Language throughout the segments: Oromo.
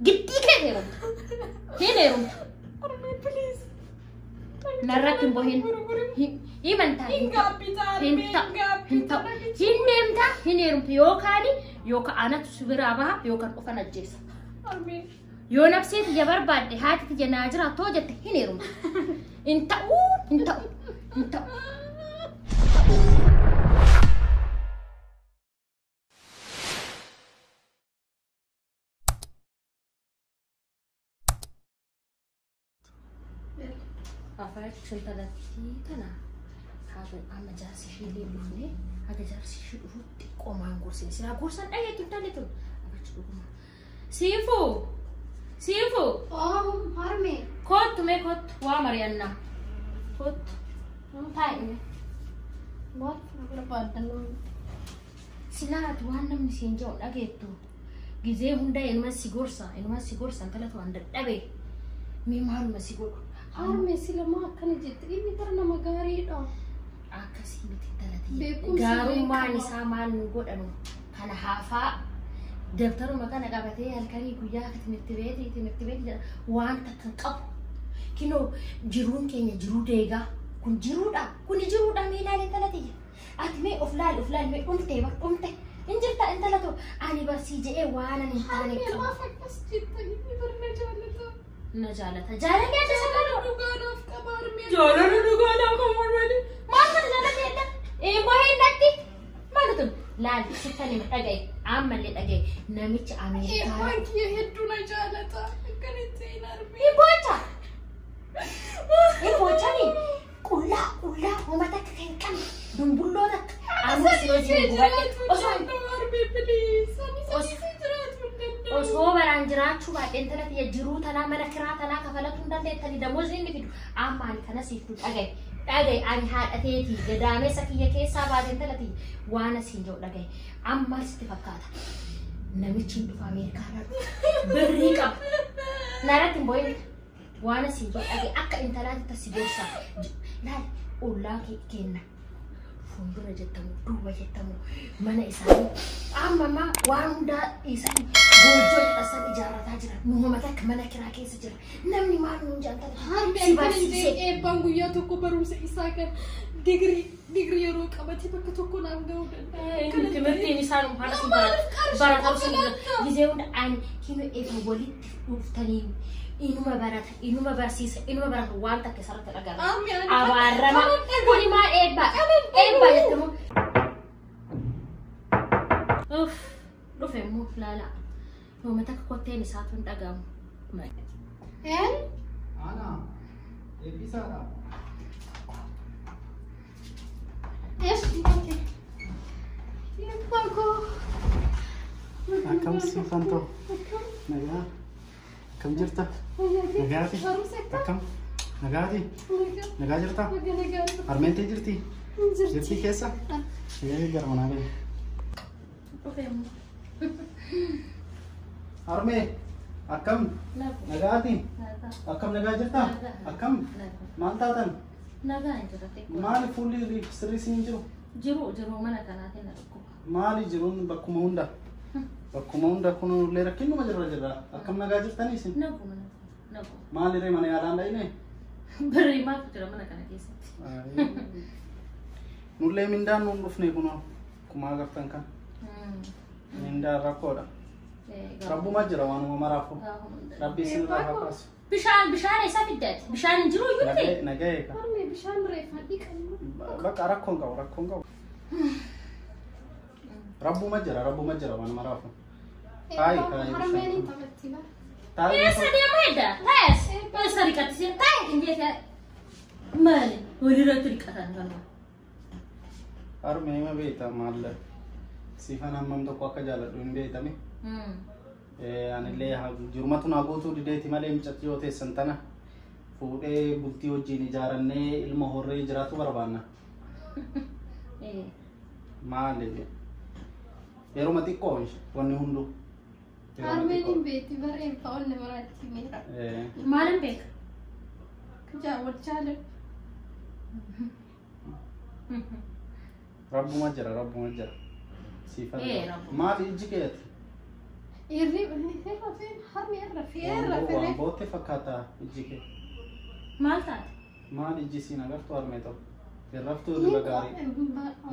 قدي كده هنا يروم أرمي بليز نركب بهين هي من تاني هنتا هنا يروم يوكاني يوكا أنا تصبر أباها يوكا أفنى الجيس أرمي يو نفسي تجبر بعد هاتي تجي ناجرة توجت هنا يروم انت أفراد شنطتي تنا هذا أما جالس يشيل لوني هذا جالس يشيل قومان قرصين سلا قرصان أي تنتالتون أبغى سيفو هرمي كوت ميكوت وامريانا كوت تايم ما أقول بعدين سلا توانا من سينجون أجيتو جزء هندا إنما سيجورسا أنت لا توان دبي مين مهارم سيجور هرمي سلا ما كان جت إني ترى مغاري ده أكاسي بتنتلتي قارو ما نسامان نقول أنو كان حافا دكتور ما كان قابته هالكاري كويا كتمتبيتي وانت تنقب كينو جرون كينيا جرو ديغا كن جرودا مينا لتلتي أتمي أفلال مي أمتي إنجلتا أنت لا تو أنا برسيجة وانا نهاني ما فكرت جدا إني برنجالته نجالتها جالك يا جالنا دوغانا في كبار مين ما كان جالك يا إيه بوهي نتي ما نتم لا ستاني متأجي عمل اللي تأجي ناميتش عمل إيه بانك يهدونا جالته كانت زين أرمي إيه بوتشاني كلها وما تكين كم دنبلودك أسمع Osoo baraan jiraachuu baay'een talati jiruu tanaa mana kiraa tanaa kafalatuun dandeettanii damoozni inni fidu amma ani kana siif du dhagaye ani haadhateetii gadaameessa kiyya keessaa baateen talati waan asiin jiru dhagaye amma sitti fakkaata namichi hin dhufa Ameerikaadhaa birrii qaba naratti hin boo'in waan asiin jiru dhagaye akka intalaatti tassi gorsaa laal ollaa kenna fuuldura jettamu duuba jettamu mana isaanii amma waan hundaa isaanii goojjoo jedhasan ijaarrataa jira nuumata akka mana kiraa keessa jira namni maal nuun jaallata si barsiisee eebbaan guyyaa tokko barumsa isaa kan digrii yeroo qabate bakka tokko naaf ga'uu danda'a timirtiin isaan haala barataa sun gizee hunda ani kinu eebba walitti dhuftanii inuma barsiisa inuma barata waan takka sarratti dhagara abaarrama kuni maa eebba jettamu dhufe immoo laala noomata akka kotteen isaatu hin dhagamu Ana, eebbisaadha. Akkam sifanto? Nagaa? Akkam jirta? Nagaati? Akkam? Nagaati? Nagaa jirta? Harmeentee jirti? Jirti keessa? Gara manaa gahe. dhufe immoo Harmee, akkam? Nagaati? Akkam nagaa jirta? Akkam? Maal taatan? nagaa hin jirate Maali fuulli sirrii siin jiru? jiru mana kanaatiin na dhukkuba Maali jiruun bakkuma hunda? Bakkuma hunda kunillee rakkinuma jirra. Akkam nagaa jirtanii isin? nagu Maali ree mana yaalaan dhayine? birrii maatu jira mana kana keessatti Nullee mindaan nuun dhufne kunoo kumaa agartan kan. Mindaan rakkoodha. Rabbuma jira waanuma maraafu. Rabbi isin irraa haa kaasu. bishaan isa fiddaati bishaan hin jiru iyyuu ta'e Nagahee ka. Harmee bishaan reeffadhii kan Bakka rakkoon qabu. Rabbuma jira waan maraafu. Harmeen hin taphatti bara. Esa dia beda, tes. Esa dikasih teh ini dia mana? Boleh ratu dikatakan kan? Harmee ma beekta maal sifan hammam tokko akka jaaladhu hin beektami. Anillee jirumatu naa gootuu dideeti malee miccatti yoo teessan tana fuudhee bultii wajjin ijaarannee ilma horree jiraatu barbaanna. Maali yeruma xiqqoo wanni hundu. Harmeen hin beekti bareen fa'oonne maraatti meera. Maalin beeka? Jaawwachaale. Rabbuma jira. Sifan maali ijji keeti? Irri rafeen harmee waan bootte fakkaata ijji kee. Maal taate? Maal ijji siin agartu harmee ta'u. Irraftuu irra gaarii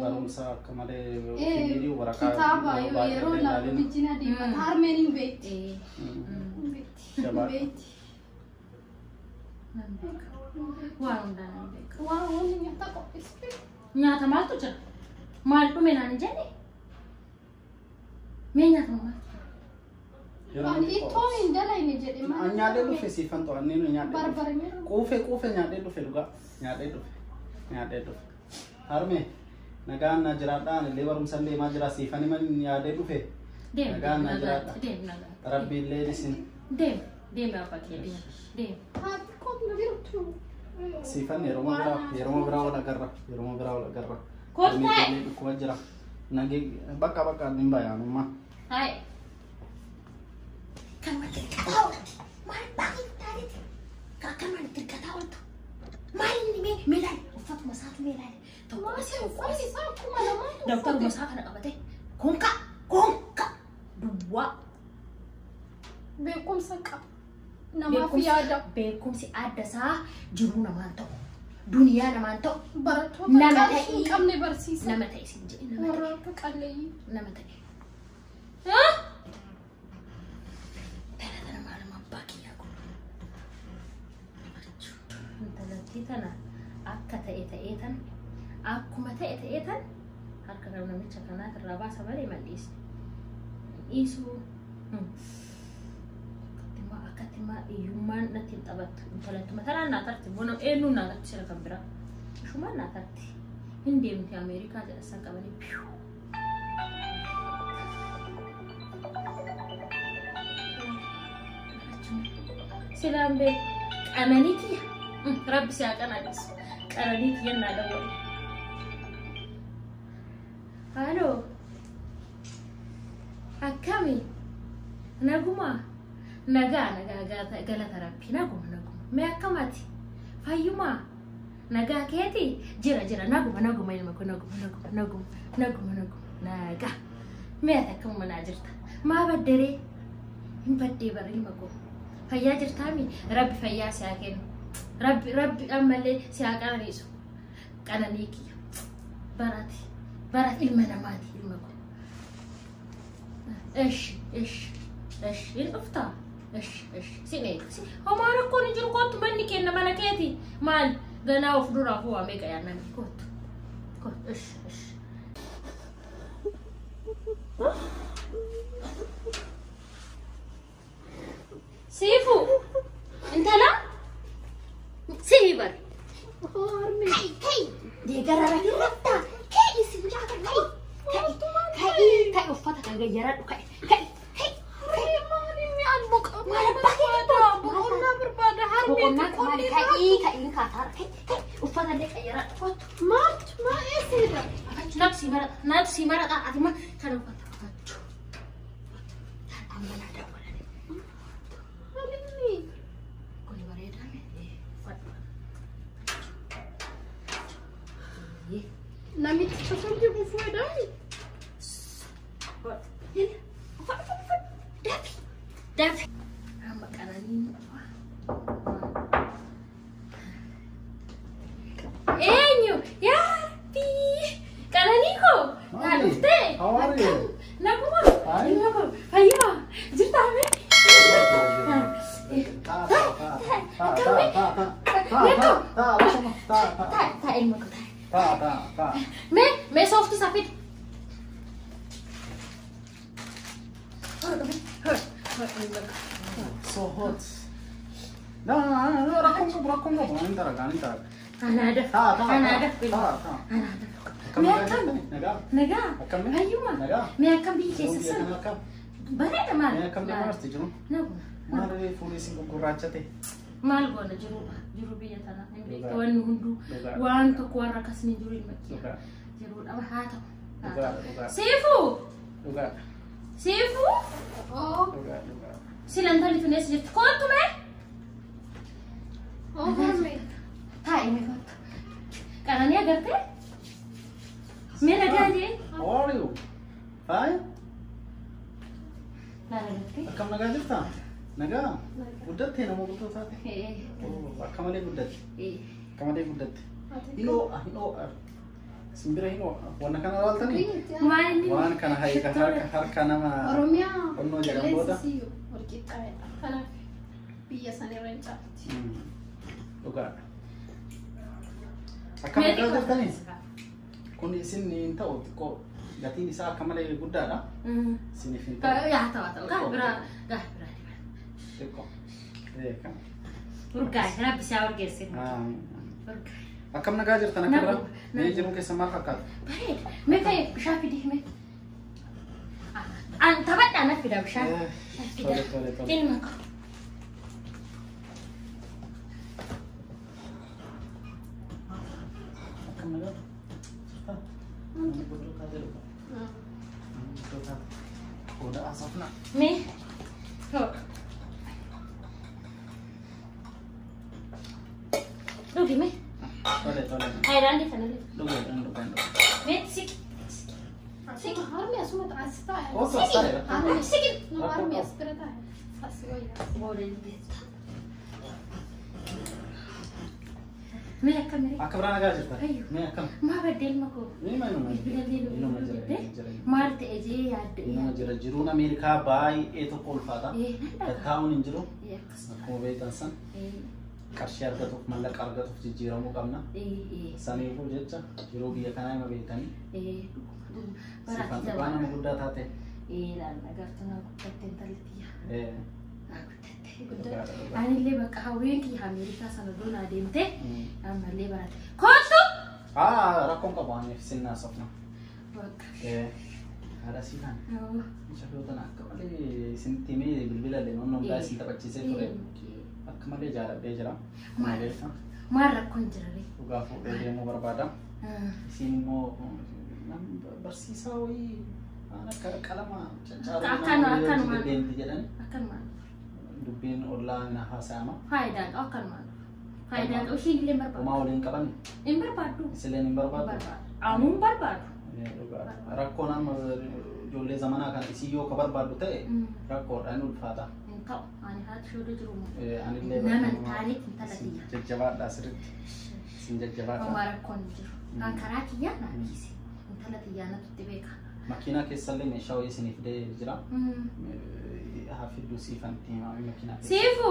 barumsa akka malee fiigirii waraqaa kitaaba yeroo laafu bijjina deemata harmeen hin beekti. Waan hundaan hin beeku. Waan wanni nyaata qopheessite. Nyaata maaltu jira? Maal dhume naan hin jenne? Mee nyaata maal? Waan ittoon hin dalayne jedhe maal? Nyaadhee dhufe siifan ta'u anneen nyaadhee dhufe. Barbaramee. Quufee nyaadhee dhufe dhugaa nyaadhee dhufe. Nyaadhee dhufe. Harmee nagaan na jiraadhaan illee barumsa illee maa jira siifan himan nyaadhee dhufe. Nagaan na jiraadha. Rabbi illee isin. Deem abbaa kee deem. Haati kooti na birtu. Siifan yeroo biraa wal agarra. Koottaa. Dhukkuma jira. Nagee bakka hin bayaanummaa. Hai. Kan mati kau, maal bagi tadi? Kakak mana terkata untuk? Main ni melai, ufat masak melai. Tahu masih aku malam tu. Dokter masak anak apa teh? Kongka, dua. Bekum sakap. Nama fiada. Bekum si ada sah, juru nama anto. Dunia nama anto. Barato. Nama teh. Kamne bersisa. Nama teh sih. Nama teh kali. Nama teh. Hah? Tana akka ta'eetan akkuma ta'eetan harka kan namicha kanaa irraa baasa malee malleessi. Dhiisuu akkatti iyyummaan natti hin taphattu. Intalattuma tanaan naa tarti bona eenyuun naa tarti sira kan biraa. Shumaan naa tarti. Hin deemti Ameerikaa jedhasan qabanii piyu. Silaan bee qananiitiya. Rabbi si akan ajas. Karena dia nak ada wali. Halo. Akami. Naguma. Naga gala terapi. Naguma. Me akamati. Fayuma. Naga keti. Jira. Naguma ilmu. Naguma. Naga. Me atakam manajirta. Ma badere. Impatti barilmaku. Fayya jirtami. Rabbi fayya si akan. Rabbi ammallee si haa qananiisu. Qananii kiyya. Barati ilma namaati ilma kun. Ish. Hin dhuftaa? Ish. Si eegsi. Homaa rakkoon hin jiru kootu manni kenna mana keeti. Maal ganaa of duraa fuwaa meeqa yaannani kootu. Ish. Siifu. Intala? Sibar. Hey. Dia gara-gara dirata. Hey, isi jaga hey. Hey, ufata kan gajaran kai. Mari mi albuk. Mana pakai Pokoknya berbada hari Pokoknya kemana kai ini katar. Hey, ufata dia gajaran. Ma esida. Nafsi marat ati mah kan ufata. Aman ada wala ni. Halini. Kau bareda me. Namit sesuatu yang bufuh dah. Davi. Makanan ini. Enyo, ya pi. Kananiko. Ngalute. How are you? Naguma. Hi. Ayo. Cerita me. Ta ilmu ko ta. Ta. Me soft sapit. So hot. No, rakong ko. Antara. Ana ada. Naga. Ayo ma. Me akan bikin sesuatu. Bare da mal. Me akan dia mesti jom. Nagu. Mari polisi gurracha te. Mal gona juru biya tana. Kawan hundu. Wan to kuara kasni juru maki. Juru apa hata. Sifu. Sifu? Oh. Silang tali tu nasi jep. Kau tu me? Oh, mami. Hai me kau. Karena ni agar te? Me lagi aje. How are you? Fine? Lagi te? Akam naga jirta? Nagaa guddattee nama guddotaati. Akka malee guddatte. Akka malee guddatte. Hinoo simbira hinoo wanna kana laaltanii? Waan kana hayiika harka nama onnoo jedhan booda. Kanaaf biyya sana irra hin caalti. Dhugaadha. Akka nagaa jirtanii? Kun isin hin ta'u xiqqoo gatiin isaa akka malee guddaadha. Isiniif hin ta'u. Yaa ta'u gaabira. Xiqqoo. Kan. Urgaay rabbi isaa urgeessin. Akkam nagaa jirtan akka irraa? Mee jiruun keessa maal fakkaata? Bareeda. Mee ka'e bishaan fidii hime. An taphadhaa na fida bishaan. Tole. Ilma koo. Akkam nagaa? Udah asapna. Mee. Dugi mee. Tole. Airaan di sana le. Dugi. Mee sik. Harmi asuma taasisa. Oh, selesai ya? Harmi sikit. No harmi aspirata. Aswaya. Boleh di. Mee akka mere. Akka biraa nagaa jirta? Mee akkam? Maa baddeen makoo. Mee maayinuma Inuma jira. Maal ta'e jee yaadde. Inuma jira. Jiruun Ameerikaa baay'ee tokko ulfaata. Tattaa'uun hin jiru. Akkasuma. Akkuma beektan san qarshii argatuuf mallaqa argatuuf jijjiiramuu qabna. Saniifuu jecha yeroo biyya kanaa hima beektanii. Sifaan dhugaa nama guddaa taate. Laalla agartuu naa guddattee intallatiyya. Anillee bakka hawween kiyya Ameerikaa sana doonaa deemte ammallee barate. Kootu! Rakkoon qabu aniif sinnaa sofna. Bakka. Haadha siifaan. Shafootan akka malee isinitti himee bilbila illee noonu hundaa isin taphachiisee ture. Akka malee jaaladhee jira. Maal rakkoon jirare? Dhugaa fuudhee deemuu barbaada. Isin immoo barsiisaa wayii akka qalama caccaaru deemti jedhani. Akkanumaan. Dubbiin ollaa na haasa'ama. Faayidaan akkanumaan. Faayidaan isheen illee barbaadu. Homaa waliin qaban. Hin barbaaddu. Isilleen hin barbaadu. Amuun barbaadu. Rakkoon amma ijoollee zamanaa kana isii yoo ka barbaaddu ta'e rakkoodhaan ulfaata. Hin ta'u. Ani haati shoodoo jiru moo. Anillee Nama taaniif intalatiyya. jajjabaadha asirratti. Isin jajjabaadha. Homaa rakkoon jiru. Kan karaa kiyyaa naa dhiise. Intalatiyyaa natutti beeka. Makiinaa keessallee meeshaa wayii isiniif fidee jira. Hafiddu siifan tiimaa makiinaa keessa. Siifu!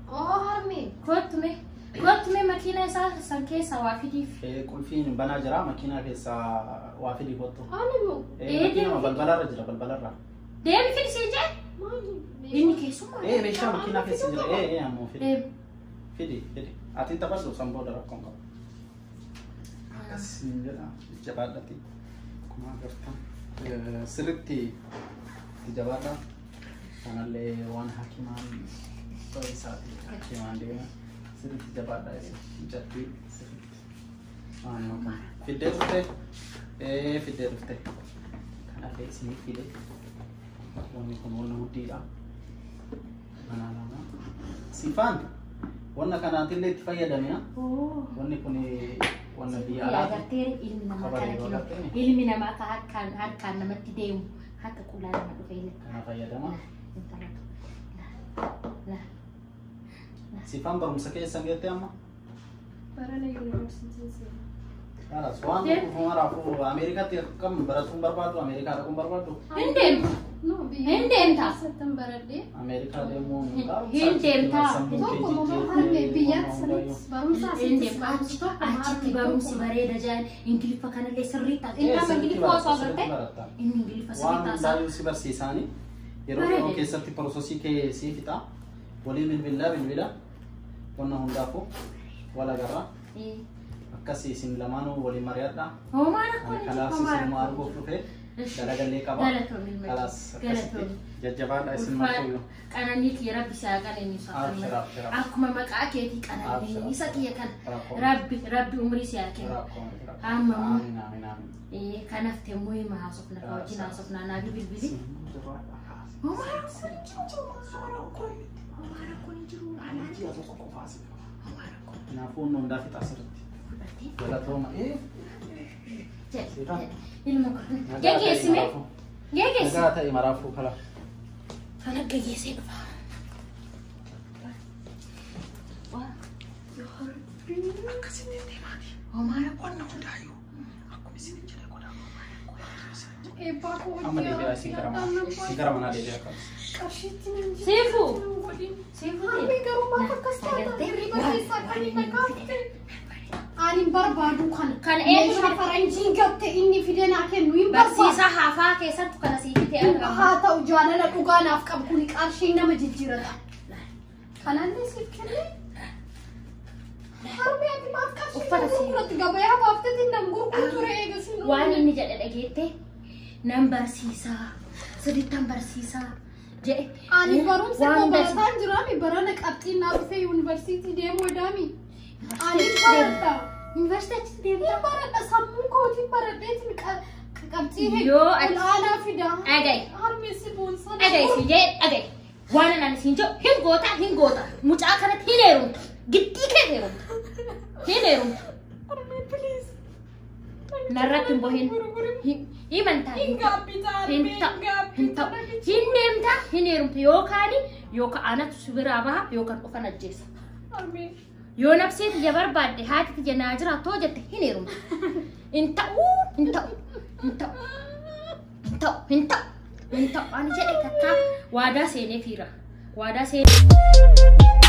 Oh harmi. Kottume makiinaa isaa san keessa waa fidiif. Qulfiin banaa jira makiinaa keessa waa fidii kottu. Hanimu. Makiinaa balbalarra jira balbalarra. Deemi fidisii jee? Inni keessumaa. Meeshaa makiinaa keessa jira. Ammoo fidi. Ati taphadhu san booda rakkoon qaba. Akkasiin jedha jabaadhati. Akkuma agartan sirriitti jabaadha. Kanallee waan hakimaan isaati hakimaan deema sirriitti jabaadha jatti sirriitti. Fiddee dhufte. Kanallee isinii fide. Wanni kun wanna guddiidha. Manaa lama. Siifaan wanna kanaatillee itti fayyadamina. Wanni kun wanna biyya alaati. Agartee ilmi namaa akka harkaan namatti deemu akka qullaa nama dhufe illee. Kana fayyadama. Siifaan barumsa keessa geette amma? Barana yuunivarsiitiin seena. Kanas waan dhufumaraafu Ameerikaatti akkam baratuun barbaadu Ameerikaa dhaquun barbaadu? Hin deemta. Hin deemta. Sattan baradhee. Ameerikaa deemuun Hin deemta. Tokko momaa harmi biyyaatti sanitti barumsaa Hin deemta. Achitti barumsi bareeda jaan Ingiliffa kanallee sirriitti taate. Inni amma Ingiliffa osoo agarte inni Ingiliffa sirriitti waan baay'ee si barsiisaanii yeroo dhiyoo keessatti piroosesii kee sii fixa walii bilbila wanna hundaafuu wal agarra. Akkasii isin lamaanuu waliin mari'adha. Kalaas isin arguuf dhufe dalagallee qaba. Kalaas akkasitti jajjabaadha isin martuyyuu. Qananii kiyya rabbi isaa qananiisa. Akkuma maqaa keetii qananiisa kiyya kana rabbi umrii siyaa kenna. Amma kan hafte immoo hima haasofna ka wajjin haasofna naa bilbili. Kanaafuu nu hundaa fixa asirratti. Galatooma. Ilma kun gegeessime. Nagaa ta'e maraafuu kala. Kana gegeessee dhufa. akkasitti deemaati. Homaara Wanna hundaayyuu akkuma isin jedhe godhaa. Eebbaa koo Amma deebi'aa isin gara manaa deebi'aa qabdi. qarshiitti nan jira. Seefu. Seefu. Harmee garuu maaf akkas taata? Hirriba keessaa kan hin naqaafte. Ani barbaadu kan eenyu faranjiin gatte inni fide naa kennu hin barbaadu. Barsiisaa hafaa keessattu kana siifite argama. Haa ta'u jaalala dhugaa naaf qabu kuni qarshii nama jijjiirata. Kanallee siif kenne. Harmee ati maaf qarshii Uffata si- gurguratti gabayaa baaftetti nan gurguru ture eegasiin. Waan inni jedhe dhageette nan barsiisaa sirrittan barsiisaa jedhe. Ani barumsa Waan koo hundasi- barataan jiraami barana qabxiin naa dhufee yuunivarsiitii deemuu edaami. Ani baradha. Yuunivarsiitii achitti deemta. Ni baradha sammuu kootiin baradheetiin qabxii Yoo ati- olaanaa fida. Dhaga'i. Harmeessi boonsaa. Dhaga'i si jedhe dhaga'i. Waan ani siin jedhu hin goota. Mucaa kanatti hin heerumta. Giddii kee heerumta. Hin heerumta. Harmee please. Narratti hin bohin. Himantaa. Hin gaabbitaa Hin harmee ta'u. hin gaabbitaa. Hin deemta. Hin heerumta yookaan anatu si biraa baha yookaan dhufan ajjeesa. Harmee. Yoo nafsee tiyya barbaadde haati tiyya naa jiraatoo jette hin heerumta. Hin ta'u. Ani jedhe takkaa waadaa seenee fiira. Waadaa seenee.